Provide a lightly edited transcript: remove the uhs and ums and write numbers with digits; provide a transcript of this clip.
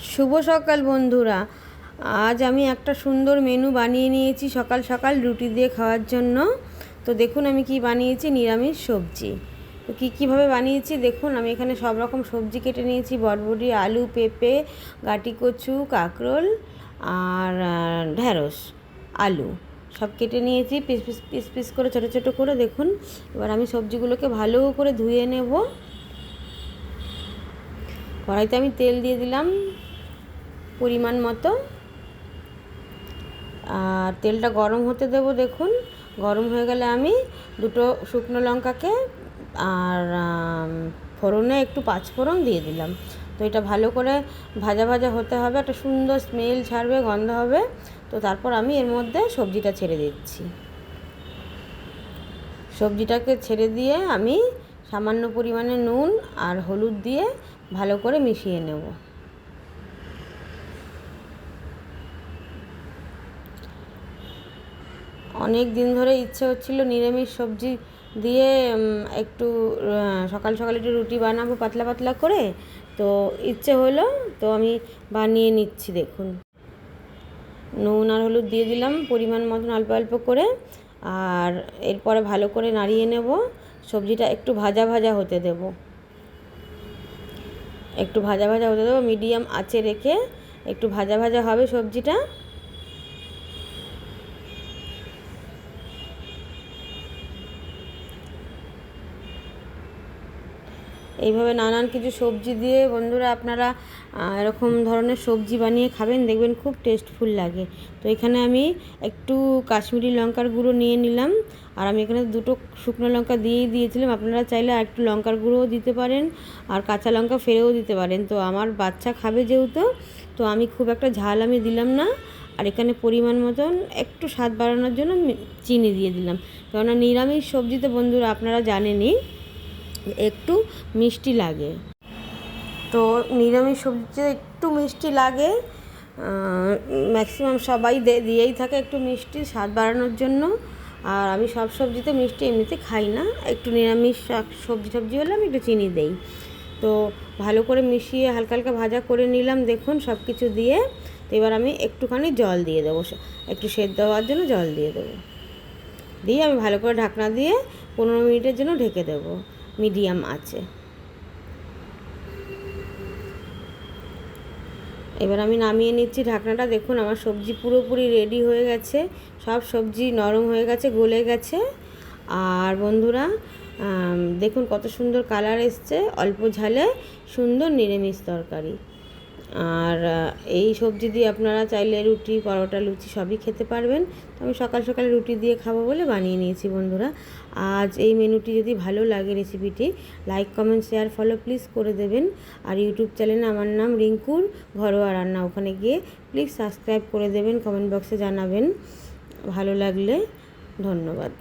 শুভ সকাল বন্ধুরা। আজ আমি একটা সুন্দর মেনু বানিয়ে নিয়েছি সকাল সকাল রুটি দিয়ে খাওয়ার জন্য। তো দেখুন আমি কি বানিয়েছি, নিরামিষ সবজি। তো কীভাবে বানিয়েছি দেখুন। আমি এখানে সব রকম সবজি কেটে নিয়েছি, বরবটি, আলু, পেঁপে, গাটি কচু, কাঁকরোল আর ঢ্যাঁড়স, আলু সব কেটে নিয়েছি পিস পিস পিস পিস করে, ছোটো ছোটো করে। দেখুন এবার আমি সবজিগুলোকে ভালো করে ধুয়ে নেব। কড়াইতে আমি তেল দিয়ে দিলাম পরিমাণ মতো, আর তেলটা গরম হতে দেব। দেখুন গরম হয়ে গেলে আমি দুটো শুকনো লঙ্কাকে আর ফোড়নে একটু পাঁচফোড়ন দিয়ে দিলাম। তো এটা ভালো করে ভাজা ভাজা হতে হবে, একটা সুন্দর স্মেল ছাড়বে, গন্ধ হবে। তো তারপর আমি এর মধ্যে সবজিটা ছেড়ে দিচ্ছি। সবজিটাকে ছেড়ে দিয়ে আমি সামান্য পরিমাণে নুন আর হলুদ দিয়ে ভালো করে মিশিয়ে নেব। অনেক দিন ধরে ইচ্ছে হচ্ছিল নিরামিষ সবজি দিয়ে একটু সকাল সকাল একটু রুটি বানাবো পাতলা পাতলা করে। তো ইচ্ছে হলো, তো আমি বানিয়ে নিচ্ছি। দেখুন নুন আর হলুদ দিয়ে দিলাম পরিমাণ মতন, অল্প অল্প করে। আর এরপরে ভালো করে নাড়িয়ে নেব। সবজিটা একটু ভাজা ভাজা হতে দেব, একটু ভাজা ভাজা হতে দেবো। মিডিয়াম আঁচে রেখে একটু ভাজা ভাজা হবে সবজিটা। এইভাবে নানান কিছু সবজি দিয়ে বন্ধুরা আপনারা এরকম ধরনের সবজি বানিয়ে খাবেন, দেখবেন খুব টেস্টফুল লাগে। তো এখানে আমি একটু কাশ্মীরি লঙ্কার গুঁড়ো নিয়ে নিলাম, আর আমি এখানে দুটো শুকনো লঙ্কা দিয়েই দিয়েছিলাম। আপনারা চাইলে আর একটু লঙ্কার গুঁড়োও দিতে পারেন, আর কাঁচা লঙ্কা ফেলেও দিতে পারেন। তো আমার বাচ্চা খাবে যেহেতু, তো আমি খুব একটা ঝাল আমি দিলাম না। আর এখানে পরিমাণ মতন একটু স্বাদ বাড়ানোর জন্য চিনি দিয়ে দিলাম, কেননা নিরামিষ সবজিতে বন্ধুরা আপনারা জানেনই একটু মিষ্টি লাগে। তো নিরামিষ সবজিতে একটু মিষ্টি লাগে, ম্যাক্সিমাম সবাই দিয়েই থাকে একটু মিষ্টি স্বাদ বাড়ানোর জন্য। আর আমি সব সবজিতে মিষ্টি এমনিতে খাই না, একটু নিরামিষ সবজি হলে আমি একটু চিনি দেই। তো ভালো করে মিশিয়ে হালকা হালকা ভাজা করে নিলাম দেখুন সব কিছু দিয়ে। তো এবার আমি একটুখানি জল দিয়ে দেবো, একটু সেদ্ধ হওয়ার জন্য জল দিয়ে দেবো। দিয়ে আমি ভালো করে ঢাকনা দিয়ে 15 মিনিটের জন্য ঢেকে দেবো মিডিয়াম আঁচে। এবার আমি নামিয়ে নিচ্ছি ঢাকনাটা। দেখুন আমার সবজি পুরোপুরি রেডি হয়ে গেছে, সব সবজি নরম হয়ে গেছে, গলে গেছে। আর বন্ধুরা দেখুন কত সুন্দর কালার এসছে, অল্প ঝালে সুন্দর নিরামিষ তরকারি। আর এই সবজি দিয়ে আপনারা চাইলে রুটি, পরোটা, লুচি সবই খেতে পারবেন। তো আমি সকাল সকালে রুটি দিয়ে খাবো বলে বানিয়ে নিয়েছি বন্ধুরা। আজ এই মেনুটি যদি ভালো লাগে রেসিপিটি, like, comment, share, follow please করে দেবেন। আর ইউটিউব চ্যানেলে আমার নাম রিঙ্কুর ঘরোয়া রান্না, ওখানে গিয়ে প্লিজ সাবস্ক্রাইব করে দেবেন, কমেন্ট বক্সে জানাবেন ভালো লাগলে। ধন্যবাদ।